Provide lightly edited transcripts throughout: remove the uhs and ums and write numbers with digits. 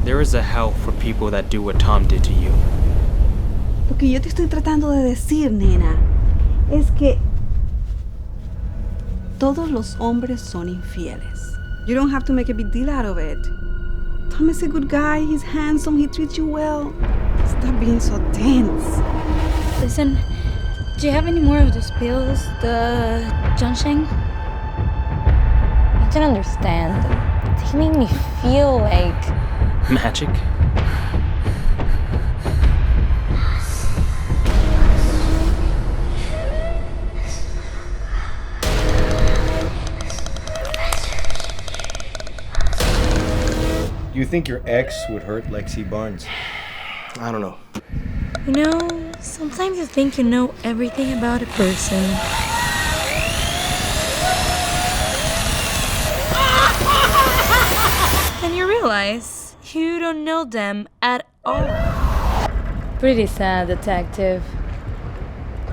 There is a hell for people that do what Tom did to you. Lo que yo te estoy tratando de decir, nena, es que todos los hombres son infieles. You don't have to make a big deal out of it. Tom is a good guy, he's handsome, he treats you well. Stop being so tense. Listen, do you have any more of those pills? The Junsheng? You don't understand. They make me feel like... Magic? Do you think your ex would hurt Lexi Barnes? I don't know. You know, sometimes you think you know everything about a person. Then you realize you don't know them at all. Pretty sad, detective.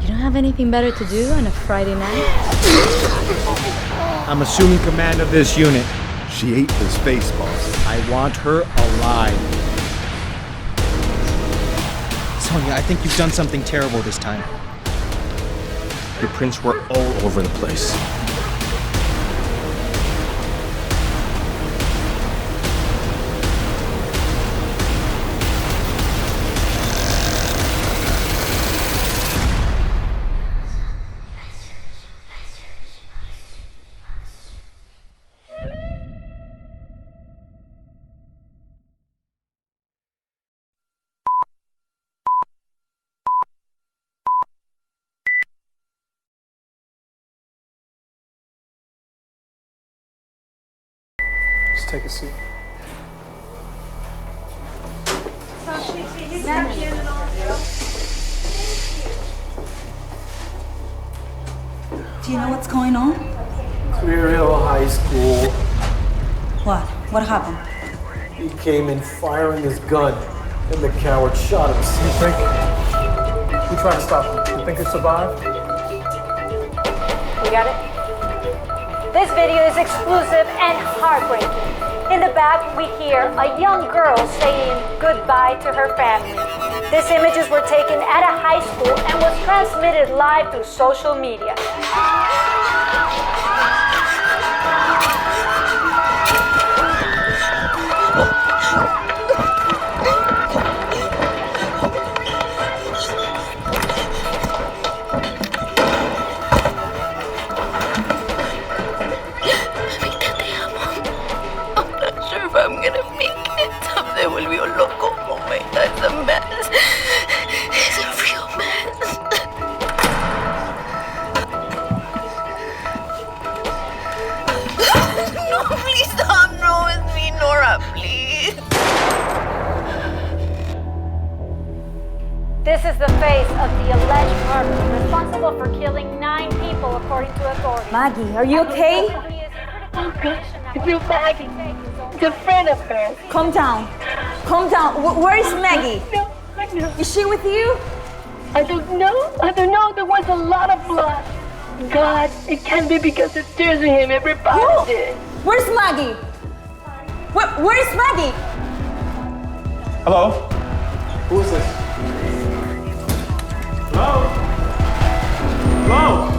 You don't have anything better to do on a Friday night? I'm assuming command of this unit. She ate his face, boss. I want her alive. Sonia, I think you've done something terrible this time. Your prints were all over the place. Just take a seat. Do you know what's going on? Clear Hill High School. What? What happened? He came in firing his gun, and the coward shot him. You think? We tried to stop him. You think he survived? We got it? This video is exclusive and heartbreaking. In the back, we hear a young girl saying goodbye to her family. These images were taken at a high school and was transmitted live through social media. I'm gonna make it. Tom se volvió loco. Oh my God, it's a mess. It's a real mess. No, please, Tom, no, it's me, Nora, please. This is the face of the alleged murderer responsible for killing 9 people, according to authorities. Maggie, are you okay? Oh gosh, I feel Maggie. It's a friend of hers. Calm down. Calm down. Where is Maggie? No, I know. Is she with you? I don't know. There was a lot of blood. God, it can't be because it tears him. Everybody did. Where's Maggie? Where is Maggie? Hello? Who is this? Hello? Hello?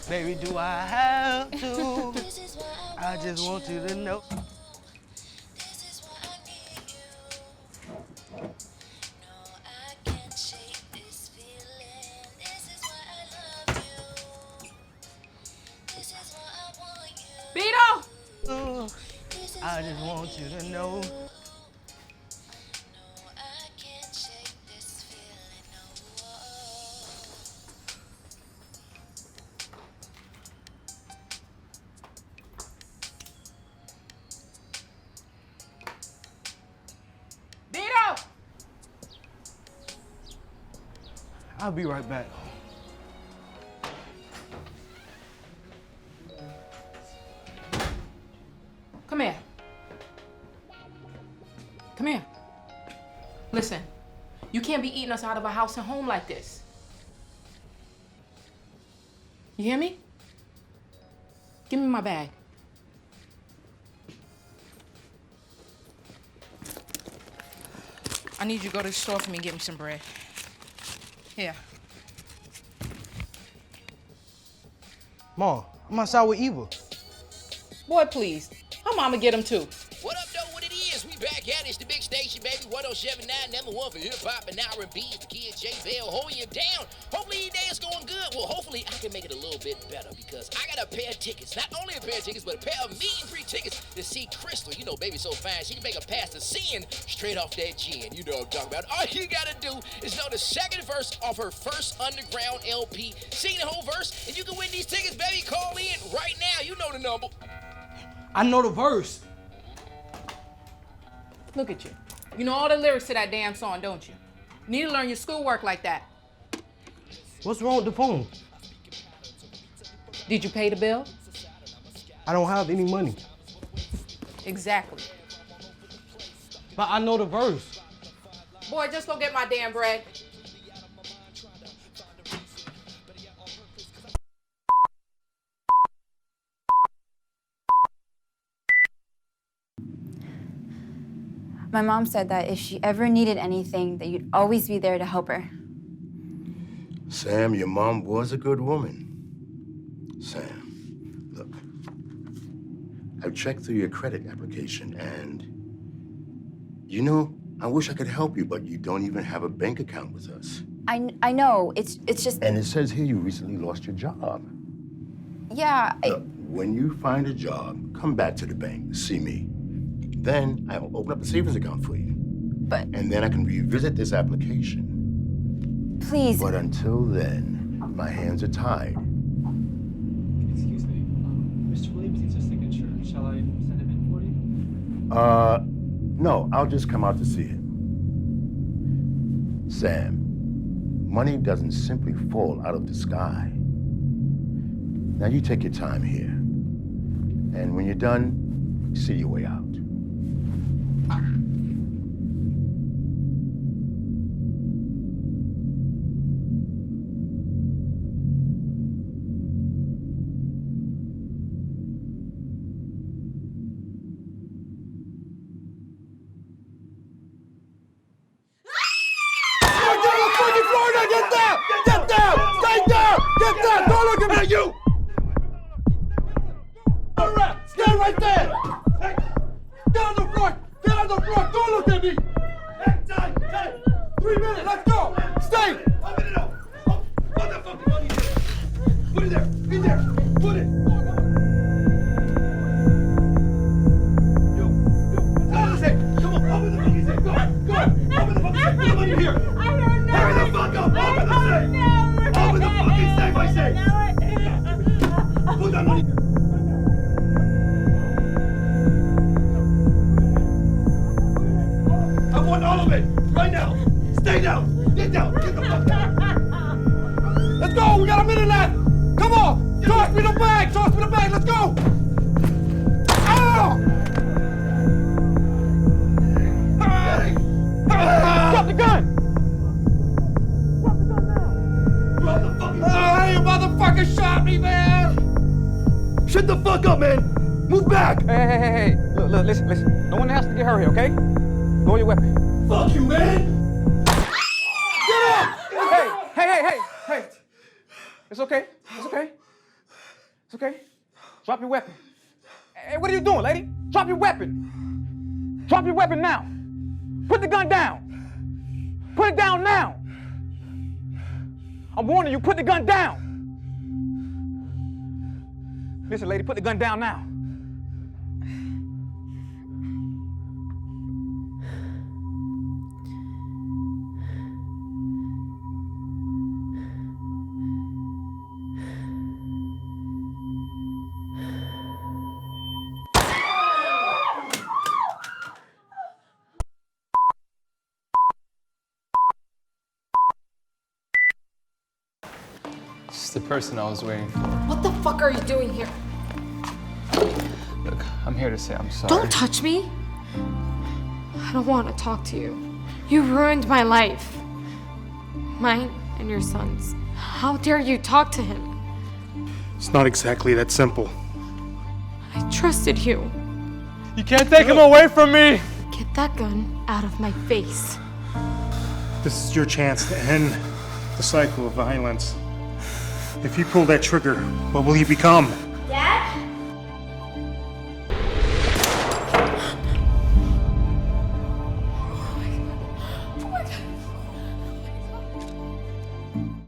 Baby, do I have to? I just want you to know. Beto! I just want you to know. Beto! I'll be right back. Come here. Come here. Listen, you can't be eating us out of a house and home like this. You hear me? Give me my bag. I need you to go to the store for me and get me some bread. Here. Mom, I'm outside with Eva. Boy, please. Her mama get him too. What up, though? What it is? We back at it. It's the big station, baby. 107.9, number one for hip-hop and R&B. It's the kid J Bell holding you down. Hopefully your day is going good. Well, hopefully I can make it a little bit better because I got a pair of tickets. Not only a pair of tickets, but a pair of meet-and-greet tickets to see Crystal. You know, baby so fine, she can make a pass to sin straight off that gin. You know what I'm talking about. All you gotta do is know the second verse of her first underground LP. Sing the whole verse, and you can win these tickets, baby. Call in right now. You know the number. I know the verse. Look at you. You know all the lyrics to that damn song, don't you? You need to learn your schoolwork like that. What's wrong with the phone? Did you pay the bill? I don't have any money. Exactly. But I know the verse. Boy, just go get my damn bread. My mom said that if she ever needed anything, that you'd always be there to help her. Sam, your mom was a good woman. Sam, look. I've checked through your credit application and, you know, I wish I could help you, but you don't even have a bank account with us. I know, it's just... And it says here you recently lost your job. Yeah, Look, when you find a job, come back to the bank, see me. Then I will open up a savings account for you. But... And then I can revisit this application. Please. But until then, my hands are tied. Excuse me, Mr. Williams needs a signature. Shall I send him in for you? No, I'll just come out to see him. Sam, money doesn't simply fall out of the sky. Now you take your time here. And when you're done, see your way out. You! All right, stand right there! Hey, get on the floor! Get on the floor! Don't look at me! Hey, time! 3 minutes, let's go! Stay! Open it up! Oh, what the fuck money is there? Put it there! In there! Put it! Yo, that's all I say! Come on, open the fucking safe! Go on! Open the fucking safe! Put the money here! I don't know! Hurry the fuck up! Open the safe! Open the fucking safe, I say! Put that money here! I want all of it! Right now! Stay down! Get down! Get the fuck down! Let's go! We got a minute left! Come on! Toss me the bag! Toss me the bag! Let's go! Oh! Hey! Drop the gun! Drop the gun now! Drop the fucking gun! Oh, you motherfucker shot me, man! Shut the fuck up, man! Move back! Hey. Look, listen. No one has to get hurt here, okay? Go your weapon. Fuck you, man! Get up! Hey. It's okay. It's okay. Drop your weapon. Hey, what are you doing, lady? Drop your weapon. Drop your weapon now. Put the gun down. Put it down now. I'm warning you, put the gun down. Listen, lady, put the gun down now. It's the person I was waiting for. What the fuck are you doing here? Look, I'm here to say I'm sorry. Don't touch me. I don't want to talk to you. You ruined my life. Mine and your son's. How dare you talk to him? It's not exactly that simple. I trusted you. You can't take him away from me! Get that gun out of my face. This is your chance to end the cycle of violence. If you pull that trigger, what will he become?